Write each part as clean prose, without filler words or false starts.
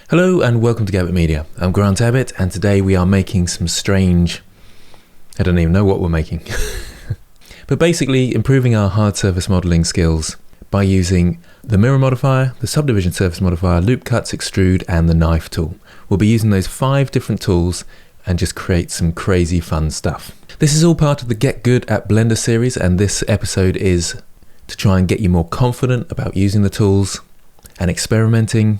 Hello and welcome to Abbitt Media. I'm Grant Abbitt and today we are making some strange, I don't even know what we're making, but basically improving our hard surface modeling skills by using the mirror modifier, the subdivision surface modifier, loop cuts, extrude and the knife tool. We'll be using those 5 different tools and just create some crazy fun stuff. This is all part of the Get Good at Blender series, and this episode is to try and get you more confident about using the tools and experimenting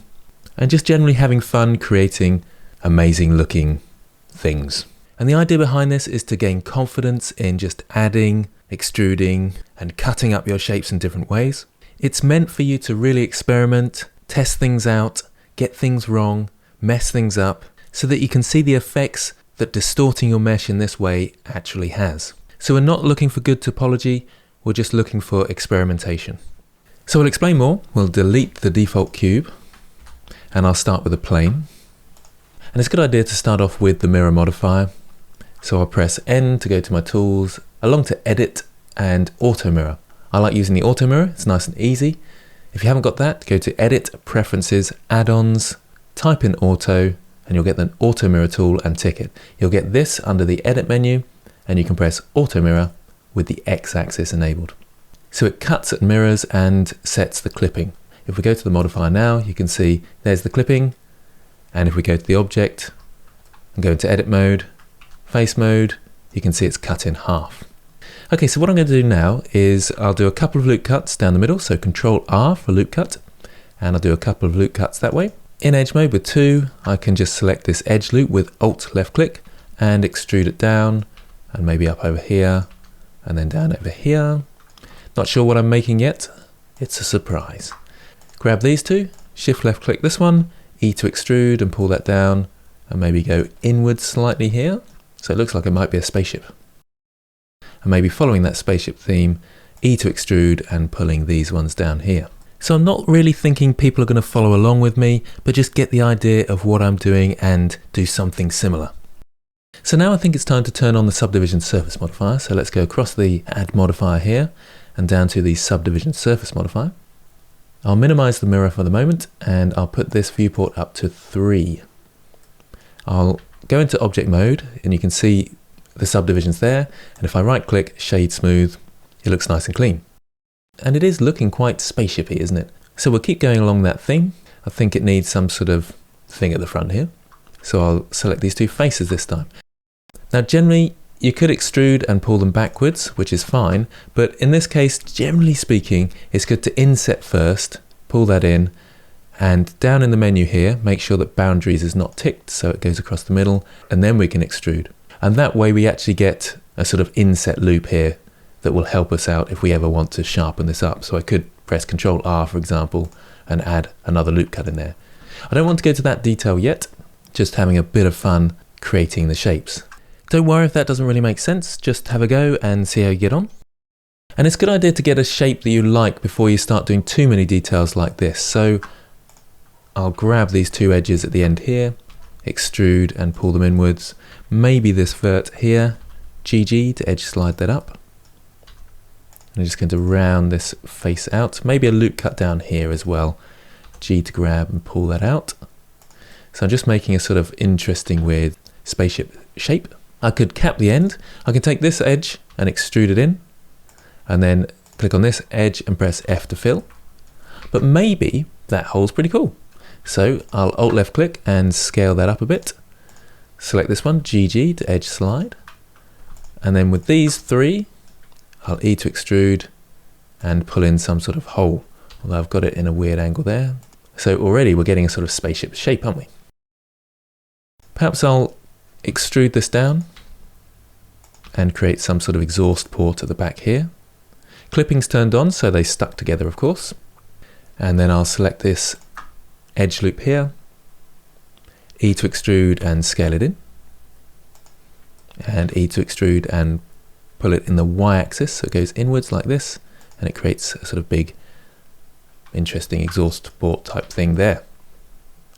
and just generally having fun creating amazing looking things. And the idea behind this is to gain confidence in just adding, extruding and cutting up your shapes in different ways. It's meant for you to really experiment, test things out, get things wrong, mess things up, so that you can see the effects that distorting your mesh in this way actually has. So we're not looking for good topology, we're just looking for experimentation. So we'll explain more. We'll delete the default cube and I'll start with a plane. And it's a good idea to start off with the mirror modifier. So I'll press N to go to my tools, along to Edit and Auto Mirror. I like using the Auto Mirror, it's nice and easy. If you haven't got that, go to Edit, Preferences, Add-ons, type in Auto, and you'll get the Auto Mirror tool and tick it. You'll get this under the Edit menu, and you can press Auto Mirror with the X-axis enabled. So it cuts at mirrors and sets the clipping. If we go to the modifier now, you can see there's the clipping. And if we go to the object and go into edit mode, face mode, you can see it's cut in half. Okay, so what I'm going to do now is I'll do a couple of loop cuts down the middle. So Control R for loop cut, and I'll do a couple of loop cuts that way. In edge mode with 2, I can just select this edge loop with Alt left click and extrude it down and maybe up over here and then down over here. Not sure what I'm making yet. It's a surprise. Grab these 2, shift left click this one, E to extrude and pull that down and maybe go inwards slightly here. So it looks like it might be a spaceship. And maybe following that spaceship theme, E to extrude and pulling these ones down here. So I'm not really thinking people are going to follow along with me, but just get the idea of what I'm doing and do something similar. So now I think it's time to turn on the subdivision surface modifier. So let's go across the add modifier here and down to the subdivision surface modifier. I'll minimize the mirror for the moment and I'll put this viewport up to 3. I'll go into object mode and you can see the subdivisions there, and if I right click shade smooth, it looks nice and clean. And it is looking quite spaceshipy, isn't it? So we'll keep going along that theme. I think it needs some sort of thing at the front here. So I'll select these 2 faces this time. Now generally you could extrude and pull them backwards, which is fine, but in this case, generally speaking, it's good to inset first, pull that in, and down in the menu here, make sure that boundaries is not ticked, so it goes across the middle, and then we can extrude. And that way we actually get a sort of inset loop here that will help us out if we ever want to sharpen this up. So I could press Control R, for example, and add another loop cut in there. I don't want to go to that detail yet, just having a bit of fun creating the shapes. Don't worry if that doesn't really make sense, just have a go and see how you get on. And it's a good idea to get a shape that you like before you start doing too many details like this. So I'll grab these 2 edges at the end here, extrude and pull them inwards. Maybe this vert here, GG to edge slide that up. And I'm just going to round this face out. Maybe a loop cut down here as well. G to grab and pull that out. So I'm just making a sort of interesting weird spaceship shape. I could cap the end. I can take this edge and extrude it in and then click on this edge and press F to fill. But maybe that hole's pretty cool. So I'll Alt left click and scale that up a bit. Select this one, GG to edge slide. And then with these 3, I'll E to extrude and pull in some sort of hole. Although I've got it in a weird angle there. So already we're getting a sort of spaceship shape, aren't we? Perhaps I'll extrude this down and create some sort of exhaust port at the back here. Clipping's turned on, so they stuck together, of course. And then I'll select this edge loop here, E to extrude and scale it in, and E to extrude and pull it in the Y-axis, so it goes inwards like this, and it creates a sort of big, interesting exhaust port type thing there.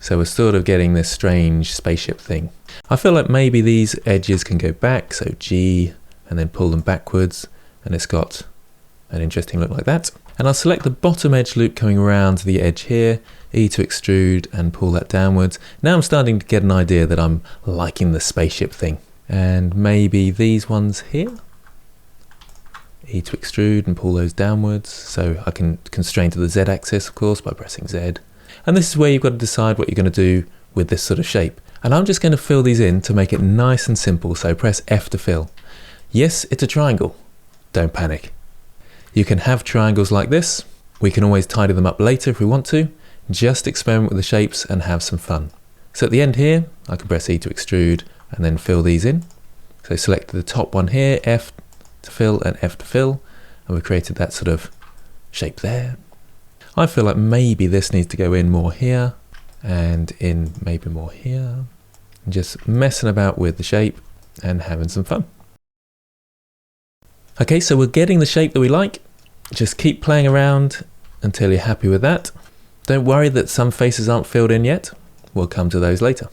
So we're sort of getting this strange spaceship thing. I feel like maybe these edges can go back, so G, and then pull them backwards, and it's got an interesting look like that. And I'll select the bottom edge loop coming around to the edge here, E to extrude and pull that downwards. Now I'm starting to get an idea that I'm liking the spaceship thing. And maybe these ones here. E to extrude and pull those downwards. So I can constrain to the Z axis, of course, by pressing Z. And this is where you've got to decide what you're going to do with this sort of shape. And I'm just going to fill these in to make it nice and simple. So press F to fill. Yes, it's a triangle. Don't panic. You can have triangles like this. We can always tidy them up later if we want to. Just experiment with the shapes and have some fun. So at the end here, I can press E to extrude and then fill these in. So select the top one here, F to fill and F to fill, and we've created that sort of shape there. I feel like maybe this needs to go in more here and in maybe more here. And just messing about with the shape and having some fun. Okay, so we're getting the shape that we like. Just keep playing around until you're happy with that. Don't worry that some faces aren't filled in yet. We'll come to those later.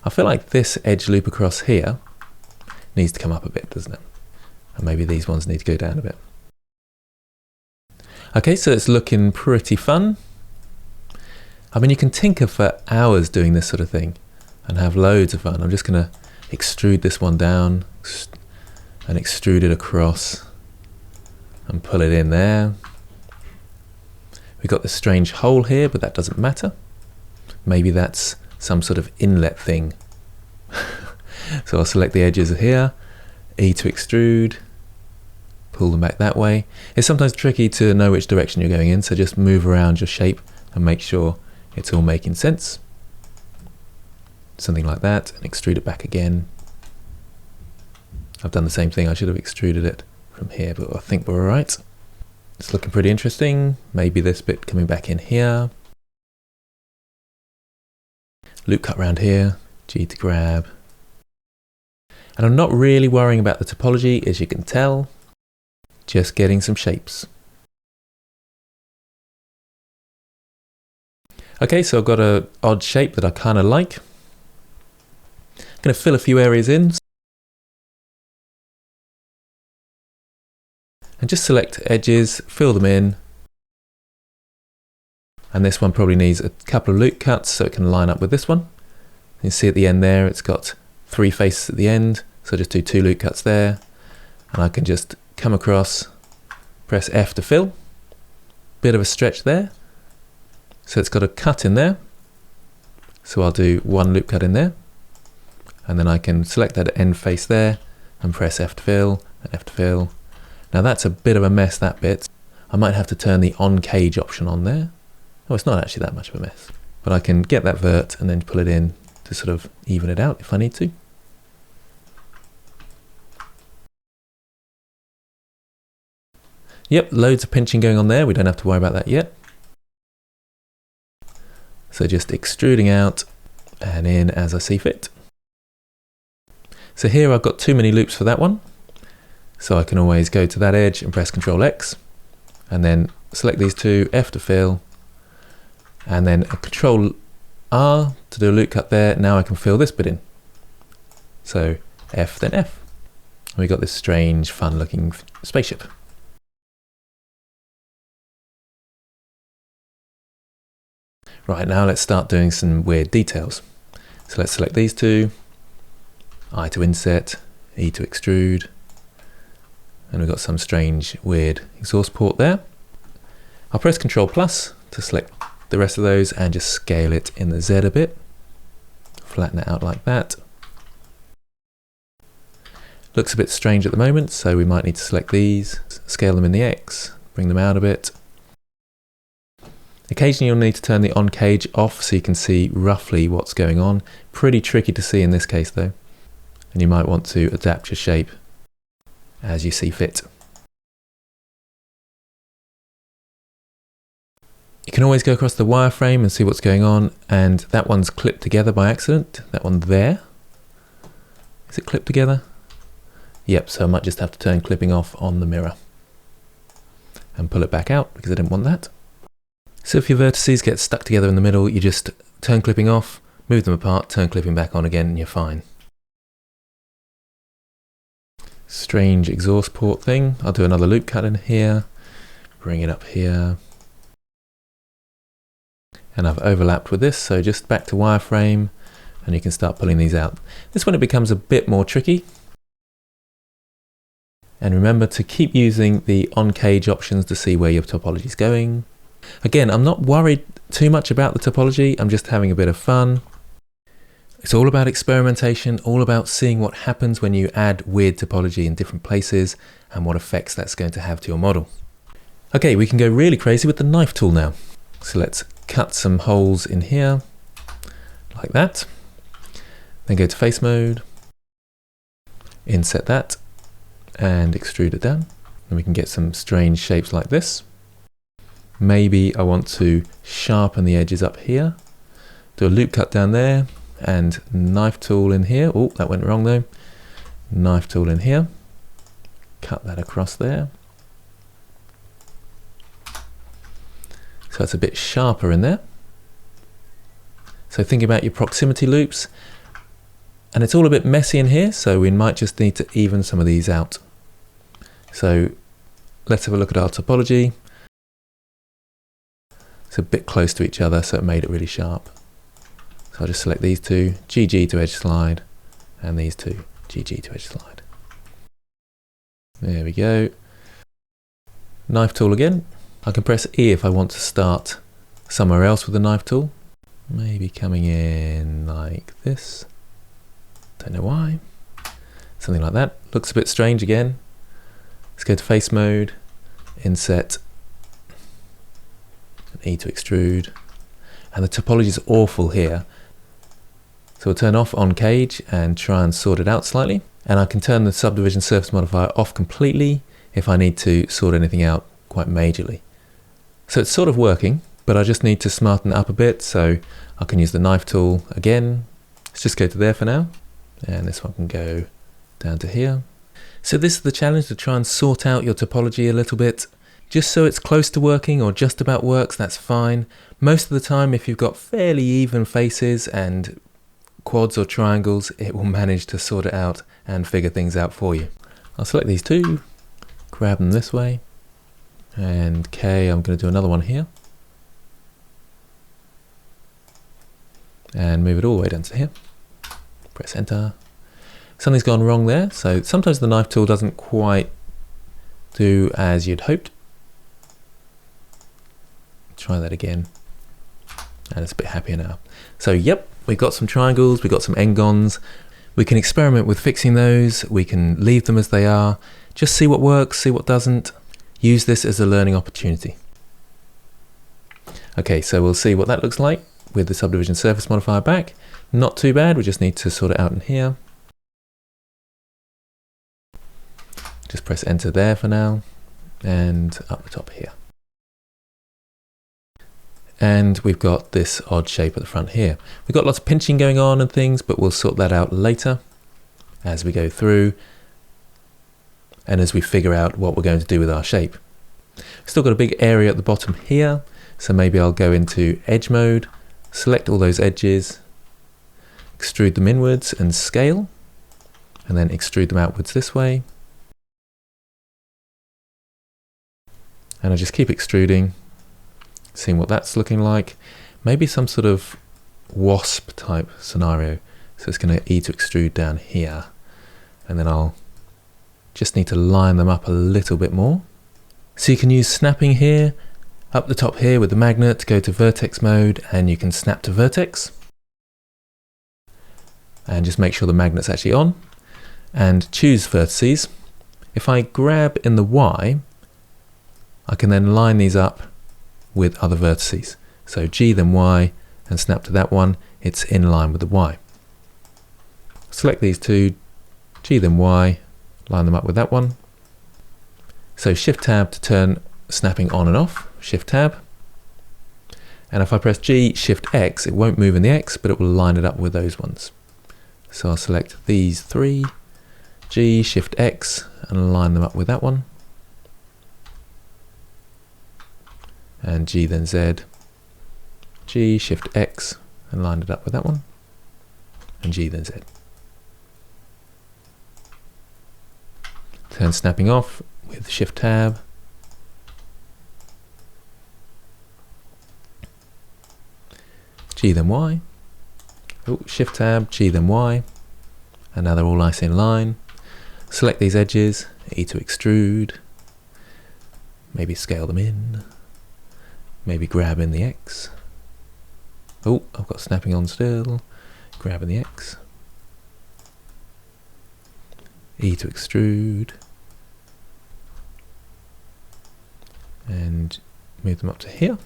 I feel like this edge loop across here needs to come up a bit, doesn't it? And maybe these ones need to go down a bit. Okay, so it's looking pretty fun. I mean, you can tinker for hours doing this sort of thing and have loads of fun. I'm just going to extrude this one down and extrude it across and pull it in there. We've got this strange hole here, but that doesn't matter. Maybe that's some sort of inlet thing. So I'll select the edges here, E to extrude, pull them back that way. It's sometimes tricky to know which direction you're going in, so just move around your shape and make sure it's all making sense. Something like that, and extrude it back again. I've done the same thing. I should have extruded it from here, but I think we're all right. It's looking pretty interesting. Maybe this bit coming back in here. Loop cut around here, G to grab. And I'm not really worrying about the topology, as you can tell. Just getting some shapes. Okay, so I've got an odd shape that I kind of like. I'm going to fill a few areas in. And just select edges, fill them in. And this one probably needs a couple of loop cuts so it can line up with this one. You see at the end there, it's got 3 faces at the end. So just do 2 loop cuts there. And I can just come across, press F to fill. Bit of a stretch there. So it's got a cut in there. So I'll do 1 loop cut in there. And then I can select that end face there and press F to fill and F to fill. Now that's a bit of a mess, that bit. I might have to turn the on cage option on there. Oh, it's not actually that much of a mess. But I can get that vert and then pull it in to sort of even it out if I need to. Yep, loads of pinching going on there. We don't have to worry about that yet. So just extruding out and in as I see fit. So here I've got too many loops for that one. So I can always go to that edge and press Ctrl X and then select these 2, F to fill, and then a Ctrl R to do a loop cut there. Now I can fill this bit in. So F then F. And we got this strange fun looking spaceship. Right, now let's start doing some weird details. So let's select these 2, I to inset, E to extrude, and we've got some strange weird exhaust port there. I'll press Ctrl plus to select the rest of those and just scale it in the Z a bit. Flatten it out like that. Looks a bit strange at the moment, so we might need to select these, scale them in the X, bring them out a bit. Occasionally you'll need to turn the on cage off so you can see roughly what's going on. Pretty tricky to see in this case though. And you might want to adapt your shape as you see fit. You can always go across the wireframe and see what's going on, and that one's clipped together by accident. That one there. Is it clipped together? Yep, so I might just have to turn clipping off on the mirror and pull it back out because I didn't want that. So if your vertices get stuck together in the middle, you just turn clipping off, move them apart, turn clipping back on again, and you're fine. strange exhaust port thing. I'll do another loop cut in here, bring it up here, and I've overlapped with this, so just back to wireframe, and you can start pulling these out. This one it becomes a bit more tricky. And remember to keep using the on-cage options to see where your topology is going. Again, I'm not worried too much about the topology, I'm just having a bit of fun. It's all about experimentation, all about seeing what happens when you add weird topology in different places and what effects that's going to have to your model. Okay, we can go really crazy with the knife tool now. So let's cut some holes in here, like that. Then go to face mode, inset that, and extrude it down. And we can get some strange shapes like this. Maybe I want to sharpen the edges up here, do a loop cut down there, and knife tool in here. Oh, that went wrong though. Knife tool in here, cut that across there. So it's a bit sharper in there. So think about your proximity loops, and it's all a bit messy in here, so we might just need to even some of these out. So let's have a look at our topology. It's a bit close to each other, so it made it really sharp. So I'll just select these two, GG to edge slide, and these two, GG to edge slide. There we go. Knife tool again. I can press E if I want to start somewhere else with the knife tool. Maybe coming in like this. Don't know why. Something like that. Looks a bit strange again. Let's go to face mode, inset, and E to extrude. And the topology is awful here. So we'll turn off on cage and try and sort it out slightly. And I can turn the subdivision surface modifier off completely if I need to sort anything out quite majorly. So it's sort of working, but I just need to smarten it up a bit, so I can use the knife tool again. Let's just go to there for now. And this one can go down to here. So this is the challenge, to try and sort out your topology a little bit. Just so it's close to working or just about works, that's fine. Most of the time, if you've got fairly even faces and quads or triangles, it will manage to sort it out and figure things out for you. I'll select these two, grab them this way, and K, I'm going to do another one here. And move it all the way down to here. Press enter. Something's gone wrong there, so sometimes the knife tool doesn't quite do as you'd hoped. Try that again, and it's a bit happier now. So yep, we've got some triangles, we've got some n-gons. We can experiment with fixing those, we can leave them as they are, just see what works, see what doesn't. Use this as a learning opportunity. Okay, so we'll see what that looks like with the subdivision surface modifier back. Not too bad, we just need to sort it out in here. Just press enter there for now, and up the top here. And we've got this odd shape at the front here. We've got lots of pinching going on and things, but we'll sort that out later as we go through and as we figure out what we're going to do with our shape. Still got a big area at the bottom here, so maybe I'll go into edge mode, select all those edges, extrude them inwards and scale, and then extrude them outwards this way. And I just keep extruding, seeing what that's looking like. Maybe some sort of wasp type scenario. So it's going to E to extrude down here. And then I'll just need to line them up a little bit more. So you can use snapping here, up the top here with the magnet, go to vertex mode, and you can snap to vertex. And just make sure the magnet's actually on. And choose vertices. If I grab in the Y, I can then line these up with other vertices. So G then Y and snap to that one, it's in line with the Y. Select these two, G then Y, line them up with that one. So Shift Tab to turn snapping on and off, Shift Tab. And if I press G, Shift X, it won't move in the X, but it will line it up with those ones. So I'll select these three, G, Shift X, and line them up with that one. And G then Z, G, Shift X, and line it up with that one, and G then Z. Turn snapping off with Shift Tab. G then Y. Oh, Shift Tab, G then Y. And now they're all nice in line. Select these edges, E to extrude. Maybe scale them in. Maybe grab in the X. Oh, I've got snapping on still. Grab in the X. E to extrude. And move them up to here.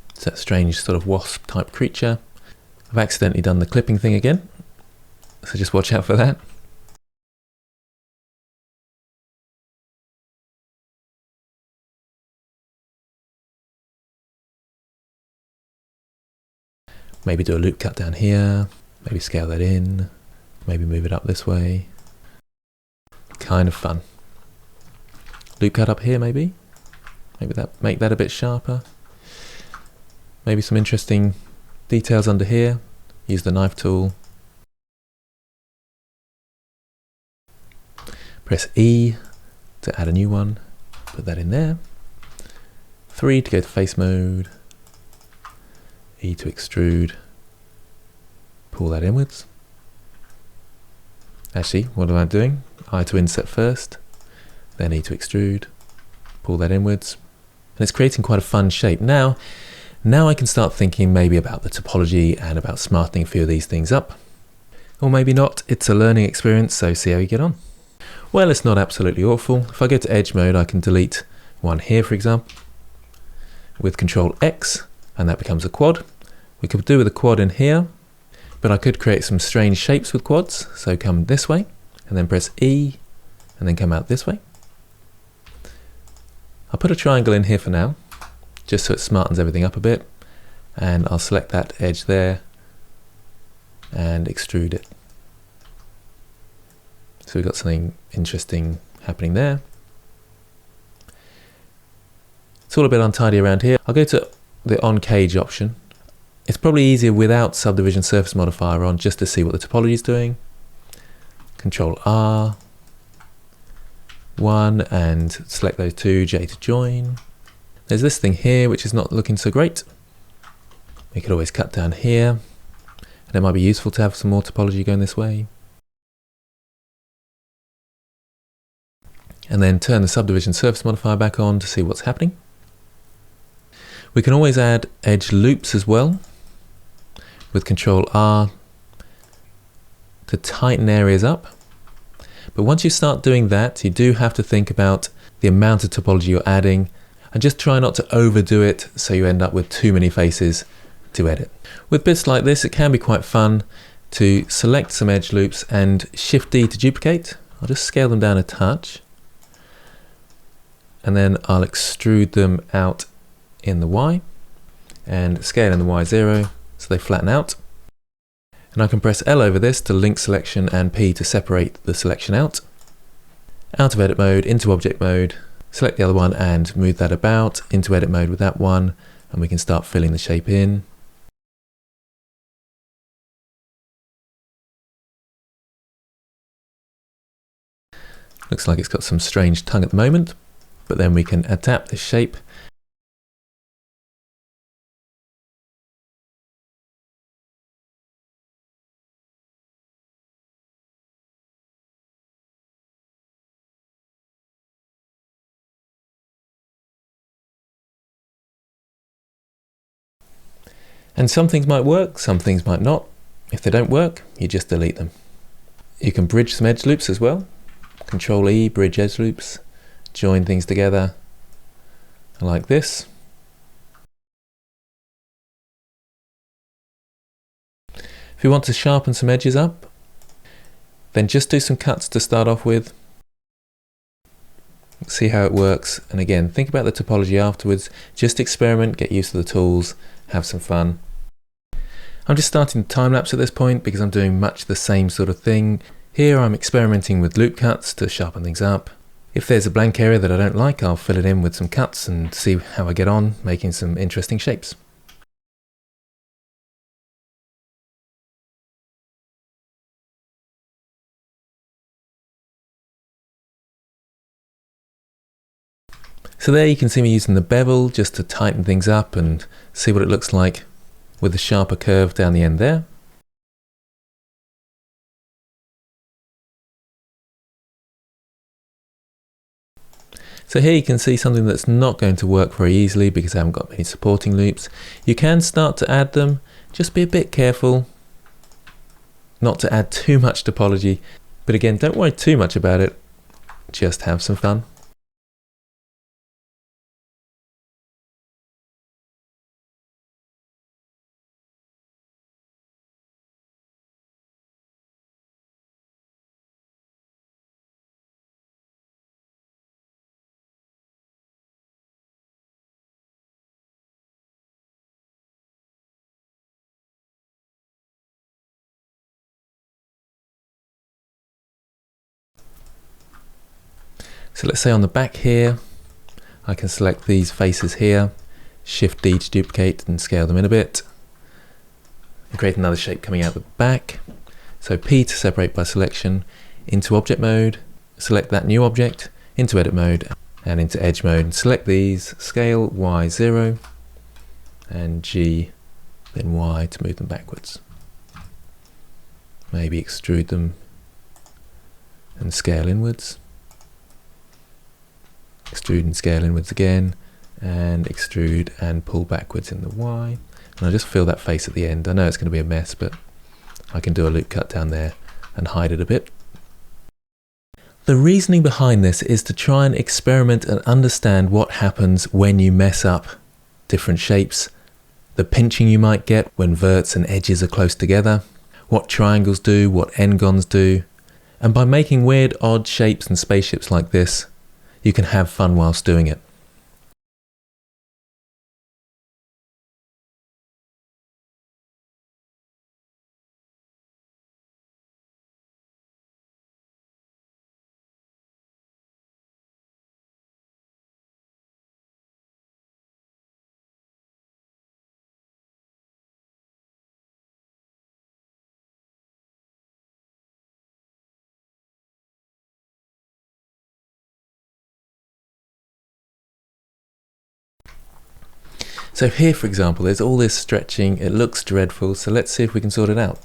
It's that strange sort of wasp type creature. I've accidentally done the clipping thing again, so just watch out for that. Maybe do a loop cut down here, maybe scale that in, maybe move it up this way. Kind of fun. Loop cut up here maybe? Maybe that make that a bit sharper. Maybe some interesting details under here. Use the knife tool. Press E to add a new one. Put that in there. 3 to go to face mode. E to extrude. Pull that inwards. Actually, what am I doing? I to inset first. Then E to extrude. Pull that inwards. And it's creating quite a fun shape. Now I can start thinking maybe about the topology and about smartening a few of these things up. Or maybe not, it's a learning experience, so see how you get on. Well, it's not absolutely awful. If I go to edge mode, I can delete one here, for example, with Control X, and that becomes a quad. We could do with a quad in here, but I could create some strange shapes with quads. So come this way, and then press E, and then come out this way. I'll put a triangle in here for now, just so it smartens everything up a bit, and I'll select that edge there and extrude it. So we've got something interesting happening there. It's all a bit untidy around here. I'll go to the on cage option. It's probably easier without Subdivision Surface Modifier on, just to see what the topology is doing. Control R, 1, and select those two, J to join. There's this thing here which is not looking so great. We could always cut down here, and it might be useful to have some more topology going this way. And then turn the Subdivision Surface Modifier back on to see what's happening. We can always add edge loops as well, with Control R to tighten areas up. But once you start doing that, you do have to think about the amount of topology you're adding, and just try not to overdo it so you end up with too many faces to edit. With bits like this, it can be quite fun to select some edge loops and Shift D to duplicate. I'll just scale them down a touch, and then I'll extrude them out in the Y and scale in the Y0 so they flatten out. And I can press L over this to link selection and P to separate the selection out. Out of edit mode, into object mode, select the other one and move that about into edit mode with that one, and we can start filling the shape in. Looks like it's got some strange tongue at the moment, but then we can adapt this shape. And some things might work, some things might not. If they don't work, you just delete them. You can bridge some edge loops as well. Control E, bridge edge loops, join things together like this. If you want to sharpen some edges up, then just do some cuts to start off with. See how it works, and again, think about the topology afterwards. Just experiment, get used to the tools, have some fun. I'm just starting time-lapse at this point because I'm doing much the same sort of thing. Here I'm experimenting with loop cuts to sharpen things up. If there's a blank area that I don't like, I'll fill it in with some cuts and see how I get on making some interesting shapes. So there you can see me using the bevel just to tighten things up and see what it looks like with the sharper curve down the end there. So here you can see something that's not going to work very easily because I haven't got many supporting loops. You can start to add them, just be a bit careful not to add too much topology, but again, don't worry too much about it, just have some fun. So let's say on the back here, I can select these faces here, Shift D to duplicate and scale them in a bit, and create another shape coming out the back. So P to separate by selection, into object mode, select that new object, into edit mode, and into edge mode, and select these, scale Y0, and G, then Y to move them backwards. Maybe extrude them and scale inwards. Extrude and scale inwards again, and extrude and pull backwards in the Y. And I just fill that face at the end. I know it's going to be a mess, but I can do a loop cut down there and hide it a bit. The reasoning behind this is to try and experiment and understand what happens when you mess up different shapes, the pinching you might get when verts and edges are close together, what triangles do, what n-gons do, and by making weird odd shapes and spaceships like this, you can have fun whilst doing it. So here, for example, there's all this stretching, it looks dreadful, so let's see if we can sort it out.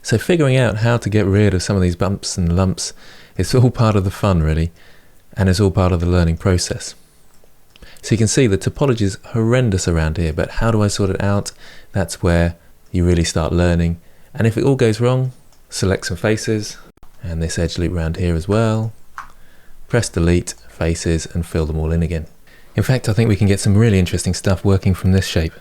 So figuring out how to get rid of some of these bumps and lumps is all part of the fun really, and it's all part of the learning process. So you can see the topology is horrendous around here, but how do I sort it out? That's where you really start learning. And if it all goes wrong, select some faces, and this edge loop around here as well. Press delete, faces, and fill them all in again. In fact, I think we can get some really interesting stuff working from this shape.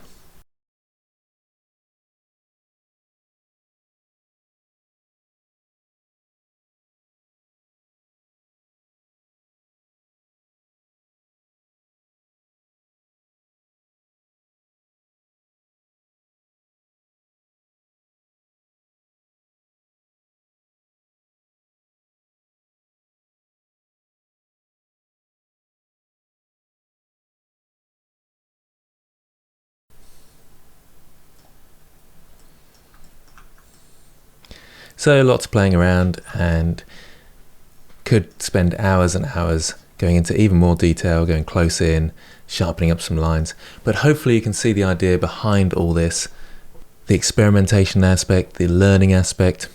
So lots of playing around, and could spend hours and hours going into even more detail, going close in, sharpening up some lines. But hopefully you can see the idea behind all this, the experimentation aspect, the learning aspect,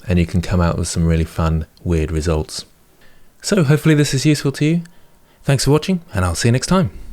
and you can come out with some really fun, weird results. So hopefully this is useful to you. Thanks for watching, and I'll see you next time.